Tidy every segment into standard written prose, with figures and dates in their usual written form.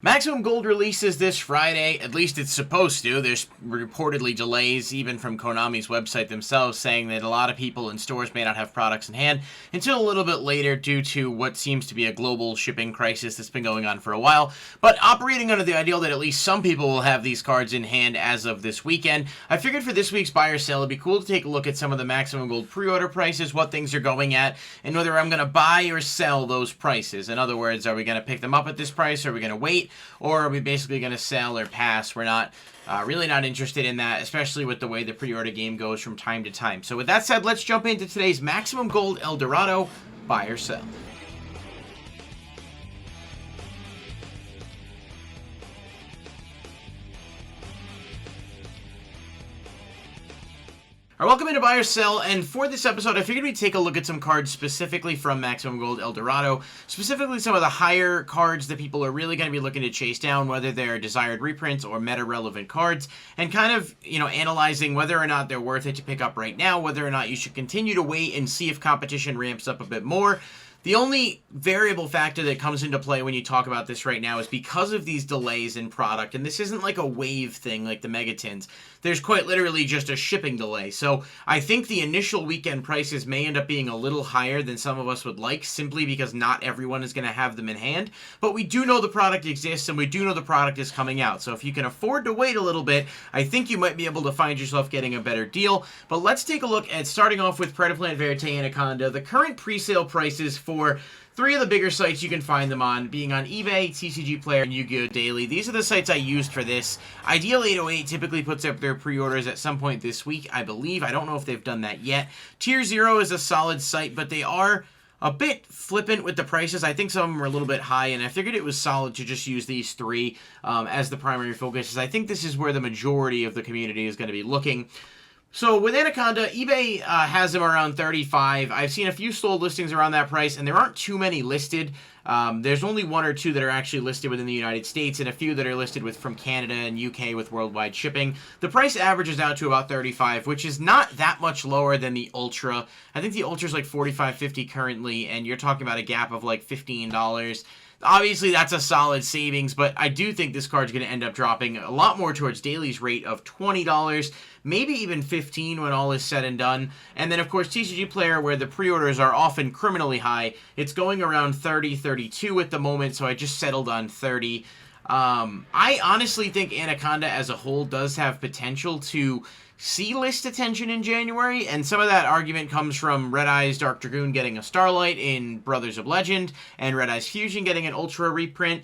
Maximum Gold releases this Friday, at least it's supposed to. There's reportedly delays, even from Konami's website themselves, saying that a lot of people in stores may not have products in hand until a little bit later due to what seems to be a global shipping crisis that's been going on for a while. But operating under the ideal that at least some people will have these cards in hand as of this weekend, I figured for this week's buy or sale, it'd be cool to take a look at some of the Maximum Gold pre-order prices, what things are going at, and whether I'm going to buy or sell those prices. In other words, are we going to pick them up at this price, or are we going to wait? Or are we basically going to sell or pass? We're not really not interested in that, especially with the way the pre-order game goes from time to time. So with that said, let's jump into today's Maximum Gold El Dorado buy or sell. Alright, welcome into Buy or Sell, and for this episode, I figured we'd take a look at some cards specifically from Maximum Gold El Dorado, specifically some of the higher cards that people are really going to be looking to chase down, whether they're desired reprints or meta-relevant cards, and kind of, analyzing whether or not they're worth it to pick up right now, whether or not you should continue to wait and see if competition ramps up a bit more. The only variable factor that comes into play when you talk about this right now is because of these delays in product, and this isn't like a wave thing like the Megatins. There's quite literally just a shipping delay. So I think the initial weekend prices may end up being a little higher than some of us would like, simply because not everyone is going to have them in hand. But we do know the product exists, and we do know the product is coming out. So if you can afford to wait a little bit, I think you might be able to find yourself getting a better deal. But let's take a look at, starting off with Predaplant, Verte, Anaconda, the current pre-sale prices for three of the bigger sites you can find them on, being on eBay, TCG Player, and YuGiOh Daily. These are the sites I used for this. Ideal 808 typically puts up their pre-orders at some point this week, I believe. I don't know if they've done that yet. Tier 0 is a solid site, but they are a bit flippant with the prices. I think some of them are a little bit high, and I figured it was solid to just use these three as the primary focus. I think this is where the majority of the community is going to be looking. So with Anaconda, eBay has them around $35. I've seen a few sold listings around that price, and there aren't too many listed. There's only one or two that are actually listed within the United States, and a few that are listed from Canada and UK with worldwide shipping. The price averages out to about $35, which is not that much lower than the Ultra. I think the Ultra's like $45.50 currently, and you're talking about a gap of like $15. Obviously, that's a solid savings, but I do think this card's going to end up dropping a lot more towards Daily's rate of $20, maybe even $15 when all is said and done. And then, of course, TCG Player, where the pre-orders are often criminally high, it's going around $30, $32 at the moment, so I just settled on $30. I honestly think Anaconda as a whole does have potential to see list attention in January, and some of that argument comes from Red Eyes Dark Dragoon getting a Starlight in Brothers of Legend, and Red Eyes Fusion getting an Ultra reprint.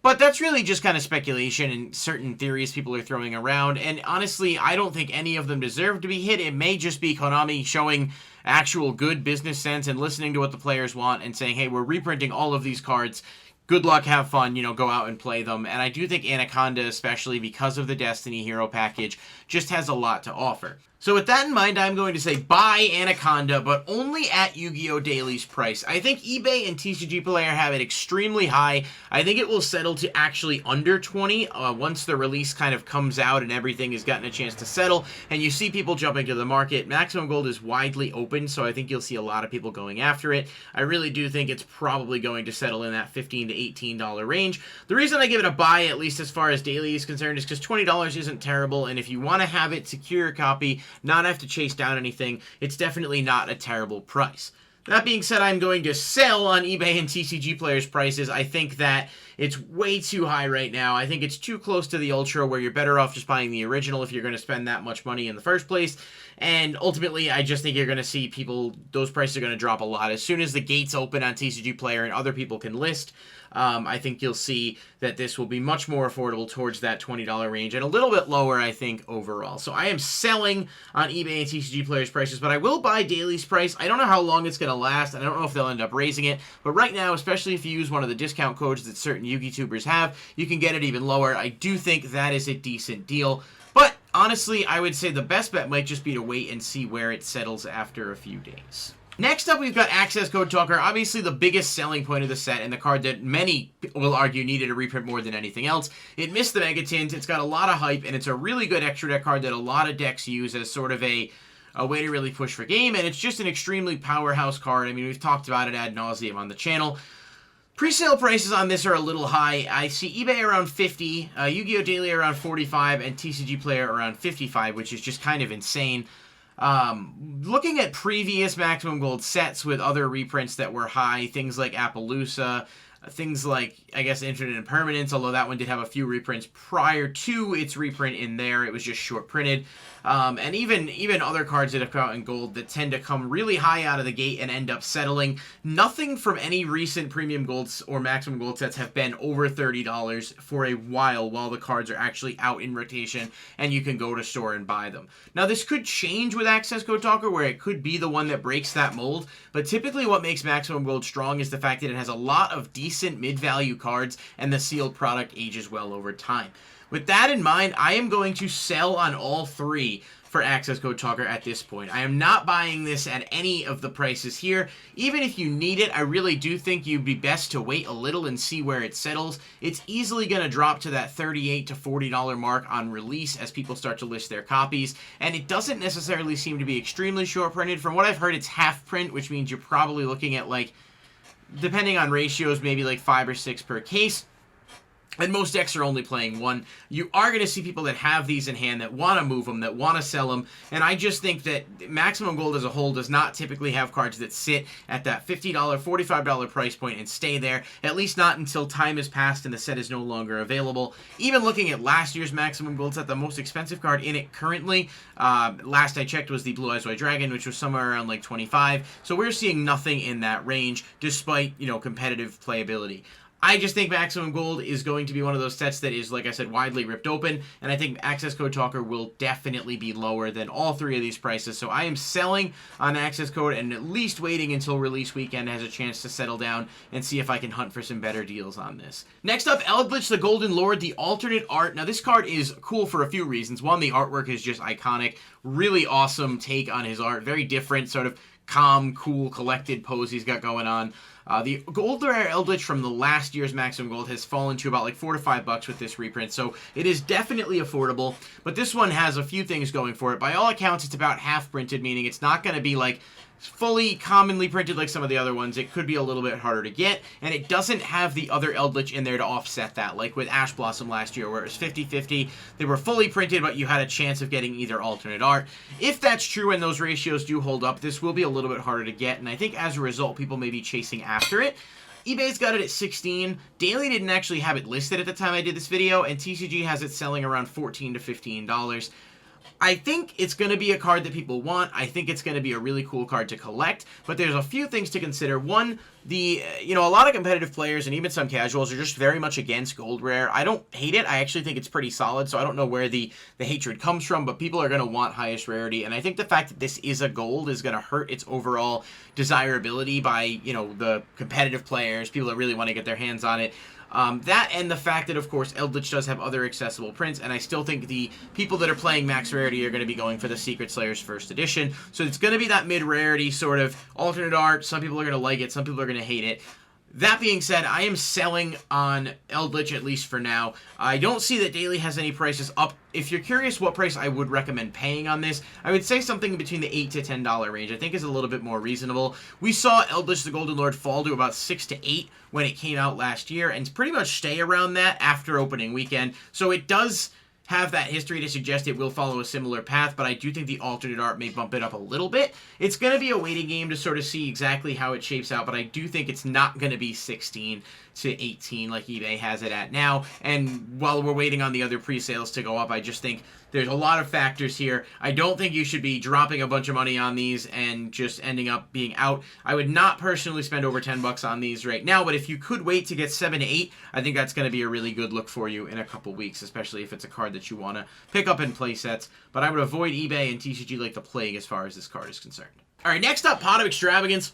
But that's really just kind of speculation and certain theories people are throwing around, and honestly, I don't think any of them deserve to be hit. It may just be Konami showing actual good business sense and listening to what the players want and saying, hey, we're reprinting all of these cards. Good luck, have fun, go out and play them. And I do think Anaconda, especially because of the Destiny Hero package, just has a lot to offer. So with that in mind, I'm going to say buy Anaconda, but only at YuGiOh Daily's price. I think eBay and TCG Player have it extremely high. I think it will settle to actually under 20 once the release kind of comes out and everything has gotten a chance to settle, and you see people jumping to the market. Maximum Gold is widely open, so I think you'll see a lot of people going after it. I really do think it's probably going to settle in that $15 to $18 range. The reason I give it a buy, at least as far as Daily is concerned, is because $20 isn't terrible, and if you want to have it, secure a copy, not have to chase down anything, it's definitely not a terrible price. That being said, I'm going to sell on eBay and TCG Player's prices. I think that it's way too high right now. I think it's too close to the Ultra, where you're better off just buying the original if you're going to spend that much money in the first place. And ultimately, I just think you're going to see those prices are going to drop a lot. As soon as the gates open on TCG Player and other people can list, I think you'll see that this will be much more affordable towards that $20 range, and a little bit lower, I think, overall. So I am selling on eBay and TCG Player's prices, but I will buy Daily's price. I don't know how long it's going to last, and I don't know if they'll end up raising it, but right now, especially if you use one of the discount codes that certain YuGiTubers have, you can get it even lower. I do think that is a decent deal, but honestly, I would say the best bet might just be to wait and see where it settles after a few days. Next up, we've got Accesscode Talker, obviously the biggest selling point of the set, and the card that many will argue needed a reprint more than anything else. It missed the Megatins, it's got a lot of hype, and it's a really good extra deck card that a lot of decks use as sort of a way to really push for game, and it's just an extremely powerhouse card. I mean, we've talked about it ad nauseum on the channel. Pre-sale prices on this are a little high. I see eBay around 50, Yu-Gi-Oh! Daily around 45, and TCG Player around 55, which is just kind of insane. Looking at previous Maximum Gold sets with other reprints that were high, things like Appaloosa, things like, I guess, Infinite Impermanence, although that one did have a few reprints prior to its reprint in there. It was just short printed. And even other cards that have come out in gold that tend to come really high out of the gate and end up settling. Nothing from any recent premium golds or maximum gold sets have been over $30 for a while the cards are actually out in rotation and you can go to store and buy them. Now this could change with Accesscode Talker, where it could be the one that breaks that mold, but typically what makes maximum gold strong is the fact that it has a lot of decent mid-value cards and the sealed product ages well over time. With that in mind, I am going to sell on all three for Accesscode Talker at this point. I am not buying this at any of the prices here. Even if you need it, I really do think you'd be best to wait a little and see where it settles. It's easily going to drop to that $38 to $40 mark on release as people start to list their copies, and it doesn't necessarily seem to be extremely short printed. From what I've heard, it's half print, which means you're probably looking at, like, depending on ratios, maybe like 5 or 6 per case. And most decks are only playing one. You are going to see people that have these in hand that want to move them, that want to sell them. And I just think that Maximum Gold as a whole does not typically have cards that sit at that $50, $45 price point and stay there. At least not until time has passed and the set is no longer available. Even looking at last year's Maximum Gold set, the most expensive card in it currently, last I checked, was the Blue Eyes White Dragon, which was somewhere around like 25. So we're seeing nothing in that range, despite, you know, competitive playability. I just think Maximum Gold is going to be one of those sets that is, like I said, widely ripped open, and I think Accesscode Talker will definitely be lower than all three of these prices, so I am selling on Accesscode and at least waiting until release weekend has a chance to settle down and see if I can hunt for some better deals on this. Next up, Eldlich the Golden Lord, the alternate art. Now, this card is cool for a few reasons. One, the artwork is just iconic. Really awesome take on his art. Very different, sort of calm, cool, collected pose he's got going on. The Gold Rare Eldlich from the last year's Maximum Gold has fallen to about like $4 to $5 with this reprint, so it is definitely affordable, but this one has a few things going for it. By all accounts, it's about half printed, meaning it's not going to be like fully commonly printed like some of the other ones. It could be a little bit harder to get, and it doesn't have the other Eldlich in there to offset that, like with Ash Blossom last year, where it was 50-50. They were fully printed, but you had a chance of getting either alternate art. If that's true and those ratios do hold up, this will be a little bit harder to get, and I think as a result, people may be chasing after it. eBay's got it at $16. Daily didn't actually have it listed at the time I did this video, and TCG has it selling around $14 to $15. I think it's going to be a card that people want. I think it's going to be a really cool card to collect, but there's a few things to consider. One, a lot of competitive players and even some casuals are just very much against Gold Rare. I don't hate it. I actually think it's pretty solid, so I don't know where the hatred comes from, but people are going to want highest rarity, and I think the fact that this is a gold is going to hurt its overall desirability by, the competitive players, people that really want to get their hands on it. That and the fact that, of course, Eldlich does have other accessible prints, and I still think the people that are playing max rarity are going to be going for the Secret Slayers first edition. So it's going to be that mid-rarity sort of alternate art. Some people are going to like it, some people are going to hate it. That being said, I am selling on Eldlich, at least for now. I don't see that Daily has any prices up. If you're curious what price I would recommend paying on this, I would say something between the $8 to $10 range. I think is a little bit more reasonable. We saw Eldlich the Golden Lord fall to about $6 to $8 when it came out last year, and pretty much stay around that after opening weekend. So it does have that history to suggest it will follow a similar path, but I do think the alternate art may bump it up a little bit. It's going to be a waiting game to sort of see exactly how it shapes out, but I do think it's not going to be 16 to 18 like eBay has it at now. And while we're waiting on the other pre-sales to go up, I just think there's a lot of factors here. I don't think you should be dropping a bunch of money on these and just ending up being out. I would not personally spend over $10 on these right now, but if you could wait to get 7 to 8, I think that's going to be a really good look for you in a couple weeks, especially if it's a card that you want to pick up in play sets. But I would avoid eBay and TCG like the plague as far as this card is concerned. All right, next up, Pot of Extravagance.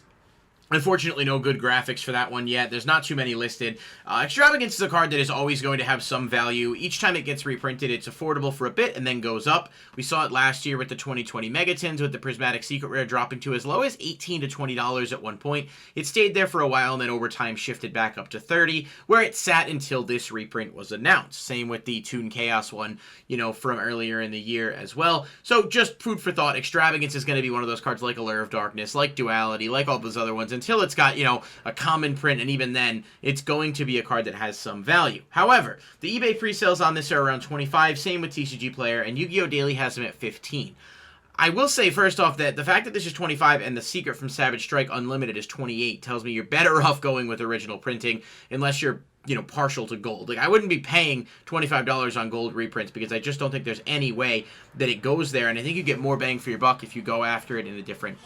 Unfortunately, no good graphics for that one yet. There's not too many listed. Extravagance is a card that is always going to have some value. Each time it gets reprinted, it's affordable for a bit and then goes up. We saw it last year with the 2020 Megatins, with the Prismatic Secret Rare dropping to as low as $18 to $20 at one point. It stayed there for a while and then over time shifted back up to $30, where it sat until this reprint was announced. Same with the Toon Chaos one, from earlier in the year as well. So just food for thought. Extravagance is going to be one of those cards like Allure of Darkness, like Duality, like all those other ones. until it's got, you know, a common print, and even then, it's going to be a card that has some value. However, the eBay pre-sales on this are around 25, same with TCG Player, and Yu-Gi-Oh! Daily has them at 15. I will say, first off, that the fact that this is 25 and the Secret from Savage Strike Unlimited is 28 tells me you're better off going with original printing, unless you're, you know, partial to gold. Like, I wouldn't be paying $25 on gold reprints, because I just don't think there's any way that it goes there, and I think you get more bang for your buck if you go after it in a different,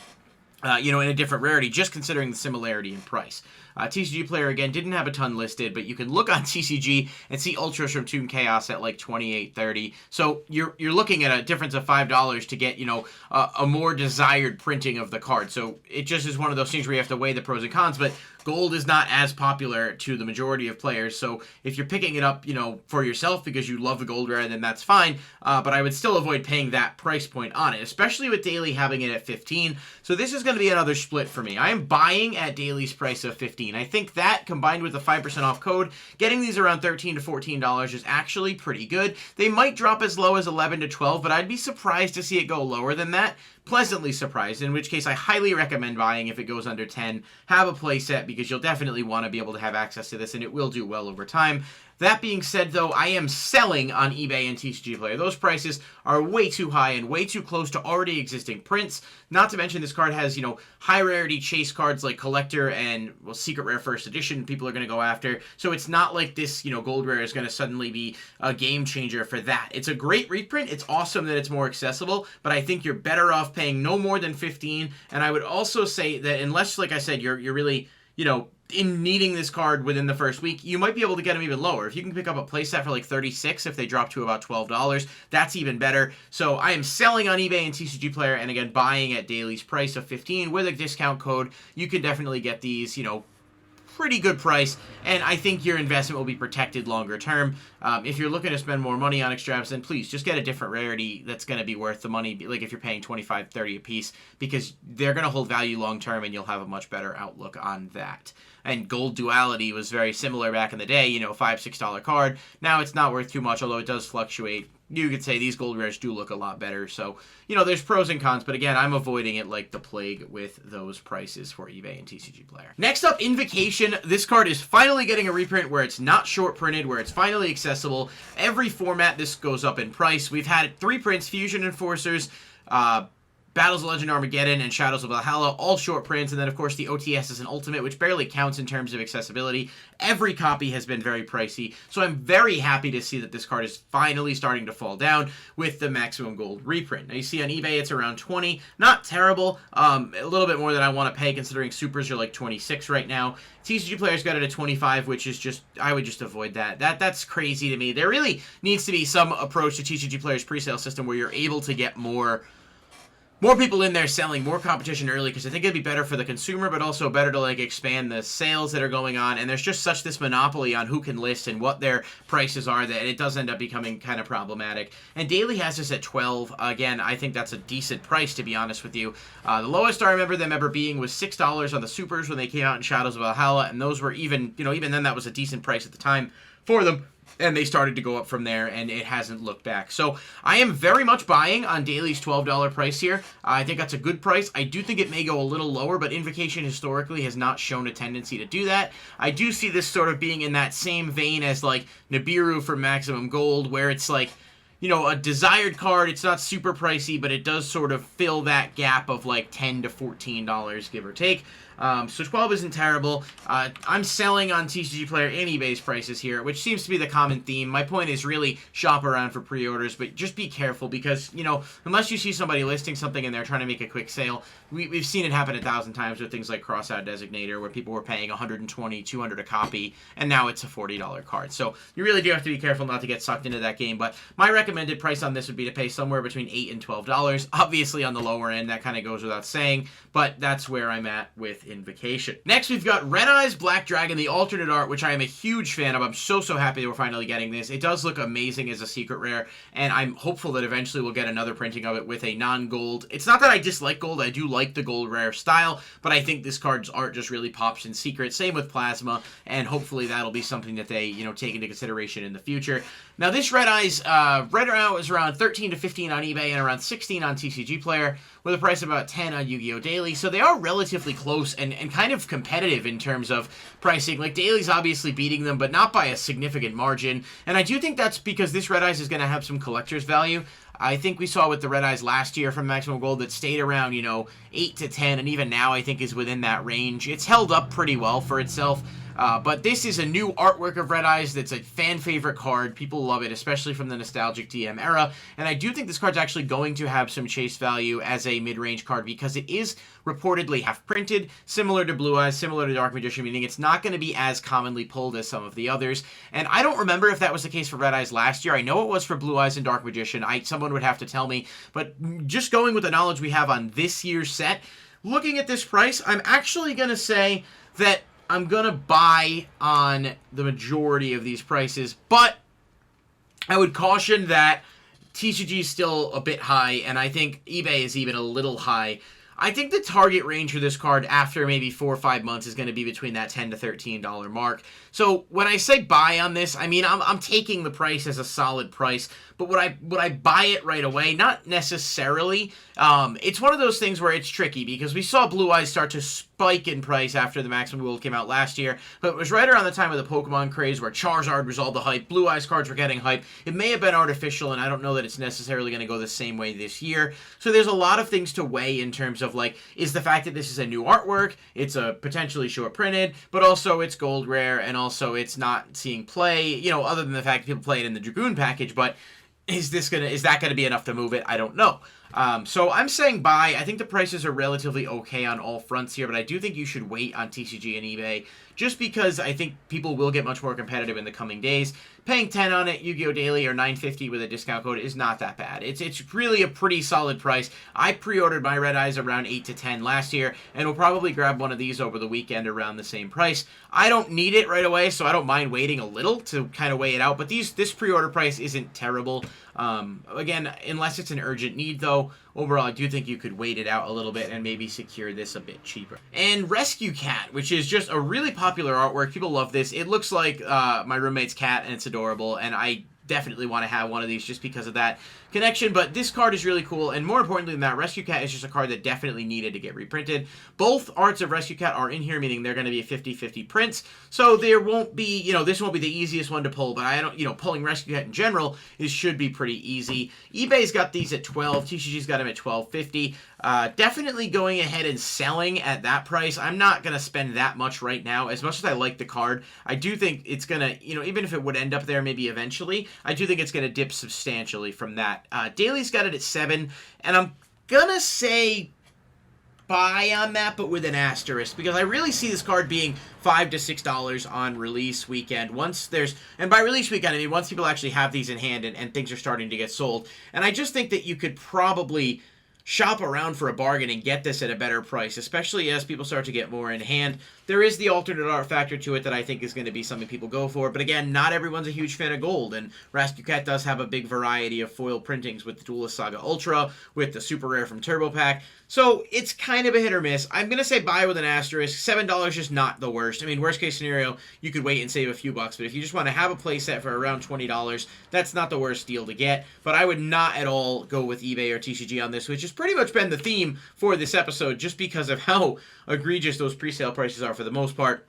you know, in a different rarity, just considering the similarity in price. TCG Player, again, didn't have a ton listed, but you can look on TCG and see Ultras from Toon Chaos at like $28.30. So you're looking at a difference of $5 to get, you know, a more desired printing of the card. So it just is one of those things where you have to weigh the pros and cons, but gold is not as popular to the majority of players, so if you're picking it up, you know, for yourself because you love the gold rare, then that's fine, but I would still avoid paying that price point on it, especially with Daily having it at 15, so this is going to be another split for me. I am buying at Daily's price of 15. I think that, combined with the 5% off code, getting these around $13 to $14 is actually pretty good. They might drop as low as 11 to 12, but I'd be surprised to see it go lower than that. Pleasantly surprised, in which case I highly recommend buying if it goes under 10. Have a playset, because you'll definitely want to be able to have access to this, and it will do well over time. That being said, though, I am selling on eBay and TCG Player. Those prices are way too high and way too close to already existing prints. Not to mention this card has, you know, high rarity chase cards like Collector and, well, Secret Rare First Edition people are going to go after. So it's not like this, you know, gold rare is going to suddenly be a game changer for that. It's a great reprint. It's awesome that it's more accessible, but I think you're better off paying no more than 15. And I would also say that unless, like I said, you're really, you know, in needing this card within the first week, you might be able to get them even lower. If you can pick up a playset for like 36, if they drop to about $12, that's even better. So I am selling on eBay and TCG Player, and again, buying at Daily's price of 15 with a discount code. You can definitely get these, you know, pretty good price, and I think your investment will be protected longer term. If you're looking to spend more money on extravs, then please just get a different rarity that's going to be worth the money, like if you're paying $25, $30 a piece, because they're going to hold value long term, and you'll have a much better outlook on that. And Gold Duality was very similar back in the day, you know, $5, $6 card. Now it's not worth too much, although it does fluctuate. You could say these gold rares do look a lot better. So, you know, there's pros and cons. But again, I'm avoiding it like the plague with those prices for eBay and TCG Player. Next up, Invocation. This card is finally getting a reprint where it's not short printed, where it's finally accessible. Every format, this goes up in price. We've had 3 prints, Fusion Enforcers, Battles of Legend Armageddon, and Shadows of Valhalla, all short prints, and then of course the OTS is an Ultimate, which barely counts in terms of accessibility. Every copy has been very pricey, so I'm very happy to see that this card is finally starting to fall down with the Maximum Gold reprint. Now you see on eBay it's around 20, not terrible, a little bit more than I want to pay considering Supers are like 26 right now. TCG Player's got it at 25, which is just, I would just avoid that. That's crazy to me. There really needs to be some approach to TCG Player's presale system where you're able to get more people in there selling, more competition early, because I think it'd be better for the consumer, but also better to like expand the sales that are going on. And there's just such this monopoly on who can list and what their prices are that it does end up becoming kind of problematic. And Daily has this at 12. Again, I think that's a decent price, to be honest with you. The lowest I remember them ever being was $6 on the Supers when they came out in Shadows of Valhalla, and those were even, you know, even then that was a decent price at the time for them. And they started to go up from there, and it hasn't looked back. So I am very much buying on Daily's $12 price here. I think that's a good price. I do think it may go a little lower, but Invocation historically has not shown a tendency to do that. I do see this sort of being in that same vein as like Nibiru for Maximum Gold, where it's like, you know, a desired card. It's not super pricey, but it does sort of fill that gap of like $10 to $14, give or take. So 12 isn't terrible. I'm selling on TCG Player and eBay's prices here, which seems to be the common theme. My point is really shop around for pre-orders, but just be careful because, you know, unless you see somebody listing something and they're trying to make a quick sale, we've seen it happen 1,000 times with things like Crossout Designator, where people were paying $120, $200 a copy, and now it's a $40 card. So you really do have to be careful not to get sucked into that game, but my recommended price on this would be to pay somewhere between $8 and $12. Obviously on the lower end, that kind of goes without saying, but that's where I'm at with Invocation. Next, we've got Red Eyes Black Dragon, the alternate art, which I am a huge fan of. I'm so happy that we're finally getting this. It does look amazing as a secret rare, and I'm hopeful that eventually we'll get another printing of it with a non-gold. It's not that I dislike gold. I do like the gold rare style, but I think this card's art just really pops in secret. Same with Plasma, and hopefully that'll be something that they, you know, take into consideration in the future. Now, this Red Eyes, right now is around 13 to 15 on eBay and around 16 on TCG Player. with a price of about 10 on YuGiOh Daily, so they are relatively close and kind of competitive in terms of pricing. Like, Daily's obviously beating them, but not by a significant margin, and I do think that's because this Red Eyes is going to have some collector's value. I think we saw with the Red Eyes last year from Maximum Gold that stayed around, 8 to 10, and even now I think is within that range. It's held up pretty well for itself. But this is a new artwork of Red Eyes that's a fan favorite card. People love it, especially from the nostalgic DM era. And I do think this card's actually going to have some chase value as a mid-range card because it is reportedly half printed, similar to Blue Eyes, similar to Dark Magician, meaning it's not going to be as commonly pulled as some of the others. And I don't remember if that was the case for Red Eyes last year. I know it was for Blue Eyes and Dark Magician. Someone would have to tell me. But just going with the knowledge we have on this year's set, looking at this price, I'm actually going to say that I'm going to buy on the majority of these prices, but I would caution that TCG is still a bit high, and I think eBay is even a little high. I think the target range for this card after maybe 4 or 5 months is going to be between that $10 to $13 mark. So when I say buy on this, I mean I'm taking the price as a solid price, but would I buy it right away? Not necessarily. It's one of those things where it's tricky because we saw Blue Eyes start to spike in price after the Maximum Gold came out last year, but it was right around the time of the Pokemon craze where Charizard was all the hype, Blue Eyes cards were getting hype. It may have been artificial, and I don't know that it's necessarily going to go the same way this year. So there's a lot of things to weigh in terms of, like, is the fact that this is a new artwork, it's a potentially short printed, but also it's gold rare, and also it's not seeing play, other than the fact that people play it in the Dragoon package, but is that gonna be enough to move it? I don't know. So I'm saying buy. I think the prices are relatively okay on all fronts here, but I do think you should wait on TCG and eBay just because I think people will get much more competitive in the coming days. Paying 10 on it, YuGiOh Daily, or $9.50 with a discount code is not that bad. It's really a pretty solid price. I pre-ordered my Red Eyes around 8 to 10 last year, and will probably grab one of these over the weekend around the same price. I don't need it right away, so I don't mind waiting a little to kind of weigh it out, but this pre-order price isn't terrible. Again, unless it's an urgent need, though, overall, I do think you could wait it out a little bit and maybe secure this a bit cheaper. And Rescue Cat, which is just a really popular artwork. People love this. It looks like my roommate's cat, and it's adorable, and I definitely want to have one of these just because of that connection, but this card is really cool, and more importantly than that, Rescue Cat is just a card that definitely needed to get reprinted. Both arts of Rescue Cat are in here, meaning they're going to be 50-50 prints, so there won't be, this won't be the easiest one to pull, but I don't, pulling Rescue Cat in general should be pretty easy. eBay's got these at 12, TCG's got them at $12.50. Definitely going ahead and selling at that price. I'm not going to spend that much right now. As much as I like the card, I do think it's going to, even if it would end up there maybe eventually, I do think it's going to dip substantially from that. Daily's got it at 7, and I'm going to say buy on that, but with an asterisk, because I really see this card being $5 to $6 on release weekend. And by release weekend, I mean once people actually have these in hand and things are starting to get sold. And I just think that you could probably shop around for a bargain and get this at a better price, especially as people start to get more in hand. There is the alternate art factor to it that I think is going to be something people go for, but again, not everyone's a huge fan of gold, and Rescue Cat does have a big variety of foil printings with the Duelist Saga Ultra, with the Super Rare from Turbo Pack, so it's kind of a hit or miss. I'm going to say buy with an asterisk. $7 is not the worst. I mean, worst case scenario, you could wait and save a few bucks, but if you just want to have a playset for around $20, that's not the worst deal to get, but I would not at all go with eBay or TCG on this, which has pretty much been the theme for this episode, just because of how egregious those pre-sale prices are for the most part.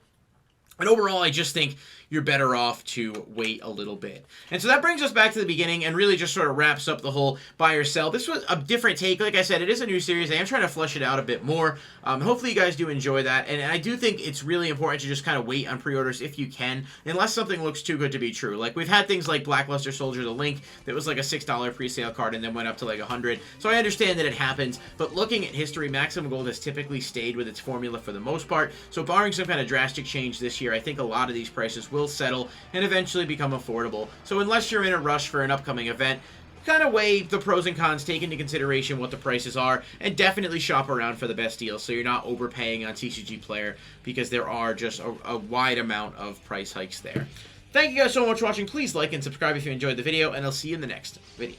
And overall, I just think you're better off to wait a little bit. And so that brings us back to the beginning and really just sort of wraps up the whole buy or sell. This was a different take. Like I said, it is a new series. I am trying to flesh it out a bit more. Hopefully you guys do enjoy that. And I do think it's really important to just kind of wait on pre-orders if you can, unless something looks too good to be true. Like we've had things like Blackluster Soldier, the Link, that was like a $6 pre-sale card and then went up to like $100. So I understand that it happens, but looking at history, Maximum Gold has typically stayed with its formula for the most part. So barring some kind of drastic change this year, I think a lot of these prices will settle and eventually become affordable. So unless you're in a rush for an upcoming event, kind of weigh the pros and cons, take into consideration what the prices are, and definitely shop around for the best deals so you're not overpaying on TCG Player, because there are just a wide amount of price hikes there. Thank you guys so much for watching. Please like and subscribe if you enjoyed the video, and I'll see you in the next video.